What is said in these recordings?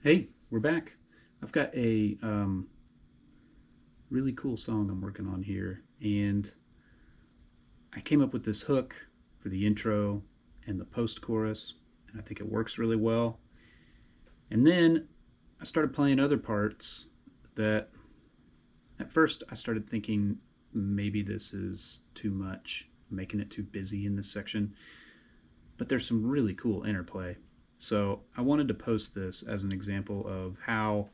Hey, we're back. I've got a really cool song I'm working on here, and I came up with this hook for the intro and the post chorus, and I think it works really well. And then I started playing other parts that at first I started thinking maybe this is too much, making it too busy in this section, but there's some really cool interplay. So I wanted to post this as an example of how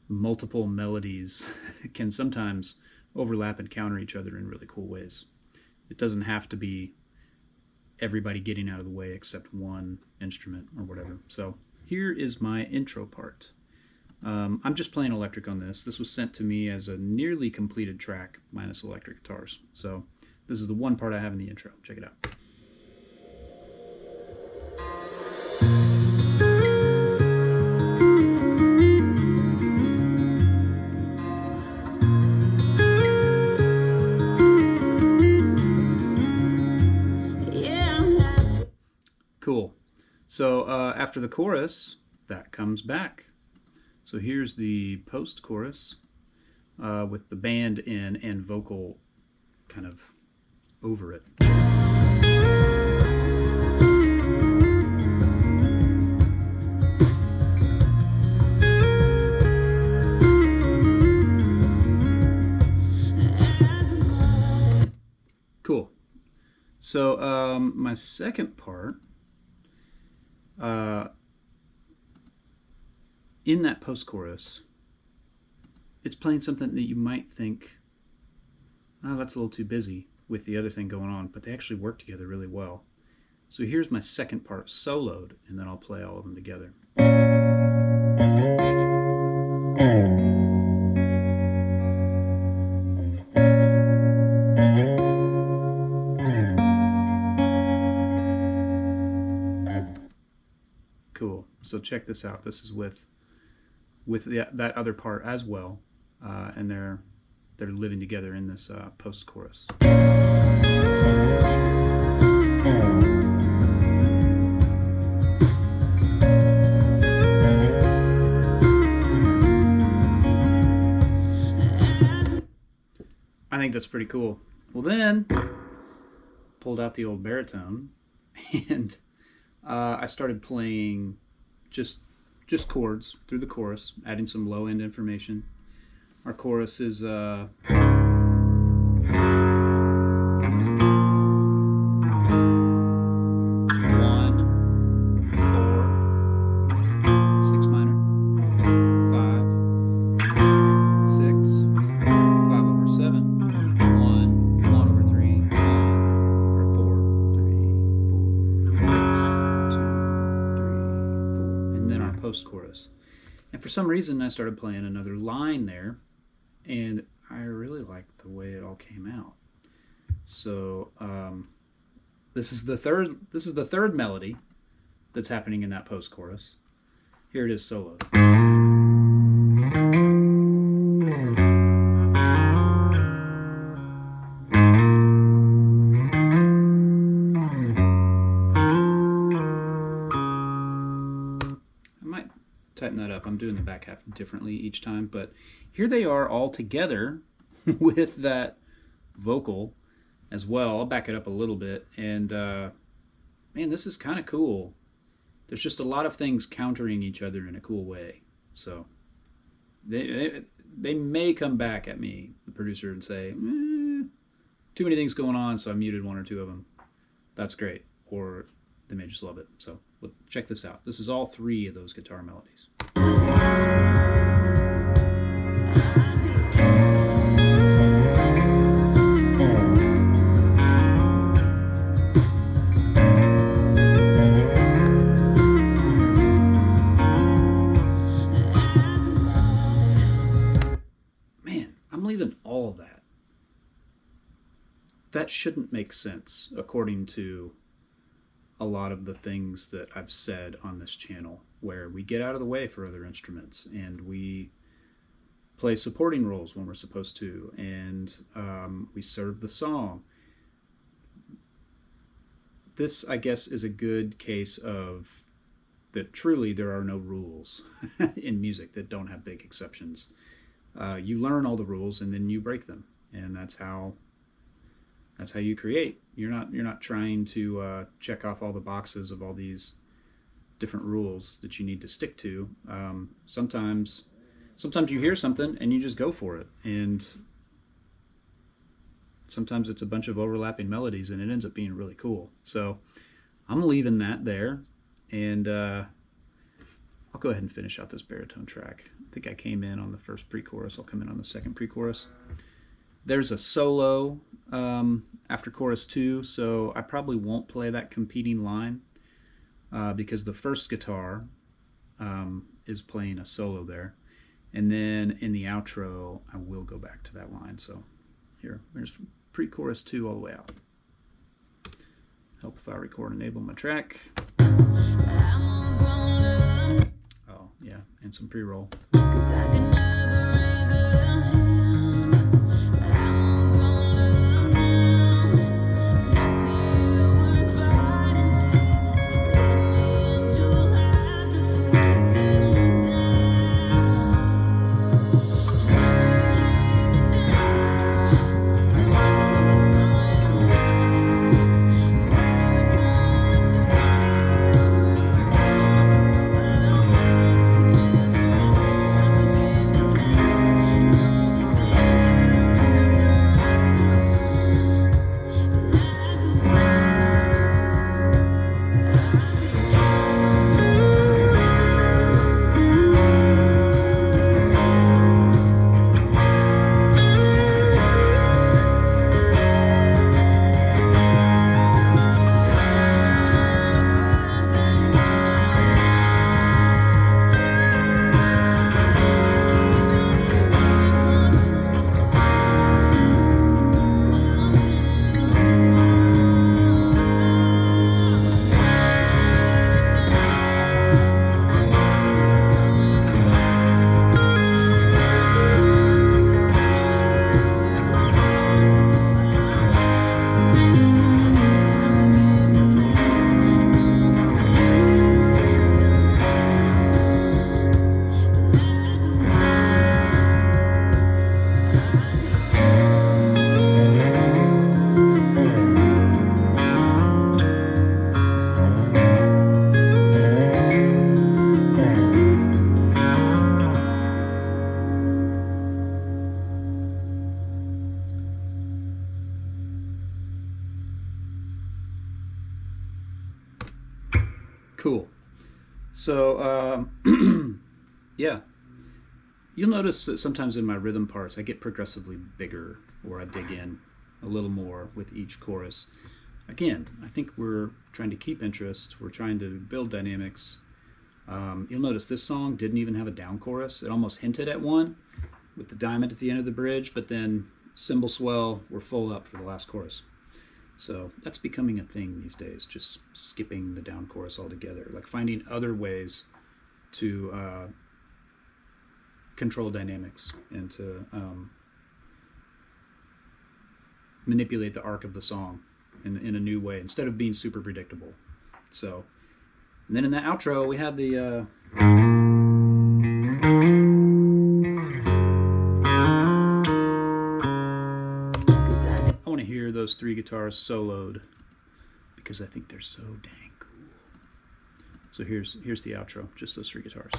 multiple melodies can sometimes overlap and counter each other in really cool ways. It doesn't have to be everybody getting out of the way except one instrument or whatever. So here is my intro part. I'm just playing electric on this. This was sent to me as a nearly completed track minus electric guitars. So this is the one part I have in the intro. Check it out. Cool. So after the chorus, that comes back. So here's the post chorus with the band in and vocal kind of over it. Cool. So my second part, in that post chorus, it's playing something that you might think, oh, that's a little too busy with the other thing going on, but they actually work together really well. So here's my second part soloed, and then I'll play all of them together. Cool. So check this out. This is with that other part as well, and they're living together in this post chorus. I think that's pretty cool. Well, then pulled out the old baritone, and I started playing just chords through the chorus, adding some low end information. Our chorus is post chorus. And for some reason I started playing another line there, and I really liked the way it all came out. So this is the third melody that's happening in that post chorus. Here it is soloed. Tighten that up. I'm doing the back half differently each time, but here they are all together with that vocal as well. I'll back it up a little bit, and man, this is kind of cool. There's just a lot of things countering each other in a cool way. So they may come back at me, the producer, and say, too many things going on, so I muted one or two of them. That's great. Or they may just love it. So check this out. This is all three of those guitar melodies. Man, I'm leaving all of that. That shouldn't make sense according to a lot of the things that I've said on this channel, where we get out of the way for other instruments and we play supporting roles when we're supposed to, and we serve the song. This, I guess, is a good case of that truly there are no rules in music that don't have big exceptions. You learn all the rules and then you break them, and that's how you create. You're not trying to check off all the boxes of all these different rules that you need to stick to. Sometimes you hear something and you just go for it, and sometimes it's a bunch of overlapping melodies and it ends up being really cool. So I'm leaving that there, and I'll go ahead and finish out this baritone track. I think I came in on the first pre-chorus. I'll come in on the second pre-chorus. There's a solo after chorus 2, so I probably won't play that competing line because the first guitar is playing a solo there. And then in the outro, I will go back to that line. So here's pre-chorus 2 all the way out. Help if I record enable my track. Oh, yeah, and some pre-roll. Cool. So, yeah. You'll notice that sometimes in my rhythm parts, I get progressively bigger, or I dig in a little more with each chorus. Again, I think we're trying to keep interest. We're trying to build dynamics. You'll notice this song didn't even have a down chorus. It almost hinted at one with the diamond at the end of the bridge, but then cymbal swell were full up for the last chorus. So that's becoming a thing these days, just skipping the down chorus altogether, like finding other ways to control dynamics and to manipulate the arc of the song in a new way instead of being super predictable. So, and then in that outro, we had the I want to hear those 3 guitars soloed because I think they're so dang cool. So here's the outro, just those 3 guitars.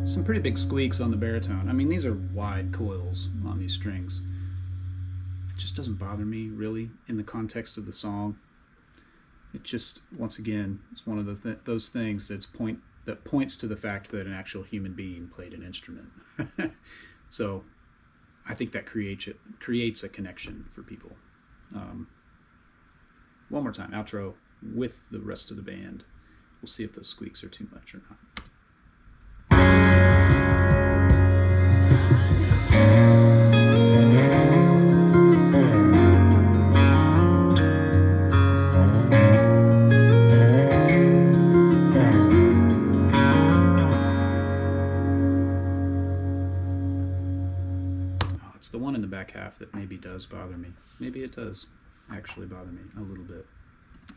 Some pretty big squeaks on the baritone. I mean, these are wide coils on these strings. It just doesn't bother me, really, in the context of the song. It just, once again, it's one of the those things that points to the fact that an actual human being played an instrument. So I think that creates a connection for people. One more time, outro with the rest of the band. We'll see if those squeaks are too much or not. back half that maybe does bother me. Maybe it does actually bother me a little bit.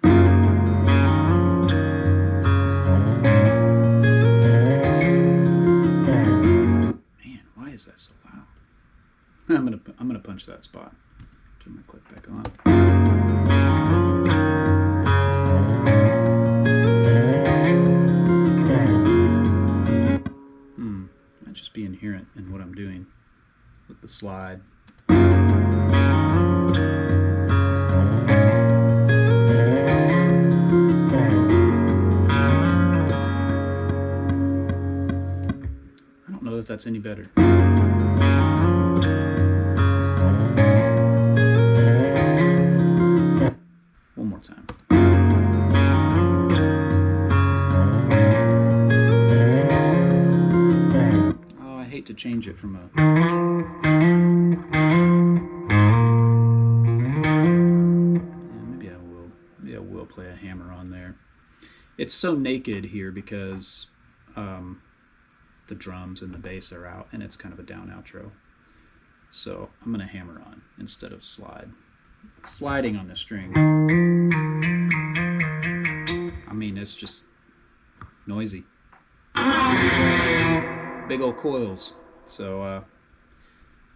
Man, why is that so loud? I'm gonna punch that spot. Turn my click back on. Might just be inherent in what I'm doing with the slide. I don't know that that's any better. One more time. Oh, I hate to change it from a... Maybe I will play a hammer on there. It's so naked here because the drums and the bass are out, and it's kind of a down outro. So I'm going to hammer on instead of slide. Sliding on the string, I mean, it's just noisy. Big old coils. So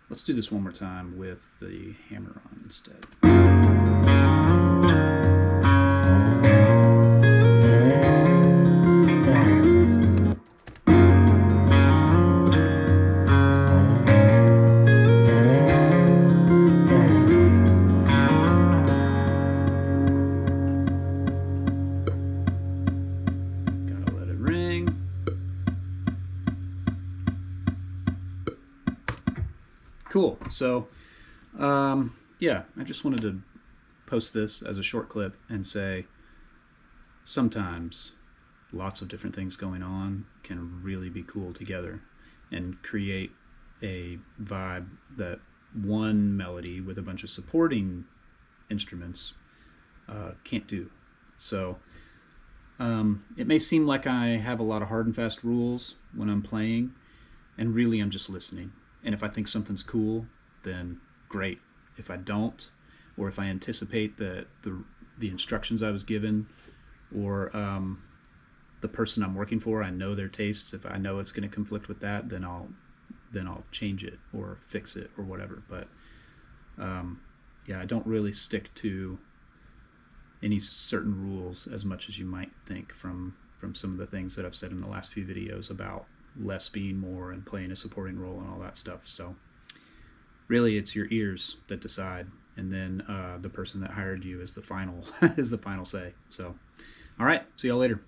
let's do this one more time with the hammer on instead. Cool. So, yeah, I just wanted to post this as a short clip and say sometimes lots of different things going on can really be cool together and create a vibe that one melody with a bunch of supporting instruments can't do. So it may seem like I have a lot of hard and fast rules when I'm playing, and really I'm just listening. And if I think something's cool, then great. If I don't, or if I anticipate that the instructions I was given, or the person I'm working for, I know their tastes. If I know it's going to conflict with that, then I'll change it or fix it or whatever. But yeah, I don't really stick to any certain rules as much as you might think from some of the things that I've said in the last few videos about less being more and playing a supporting role and all that stuff. So really it's your ears that decide, and then the person that hired you is the final is the final say. So all right, see y'all later.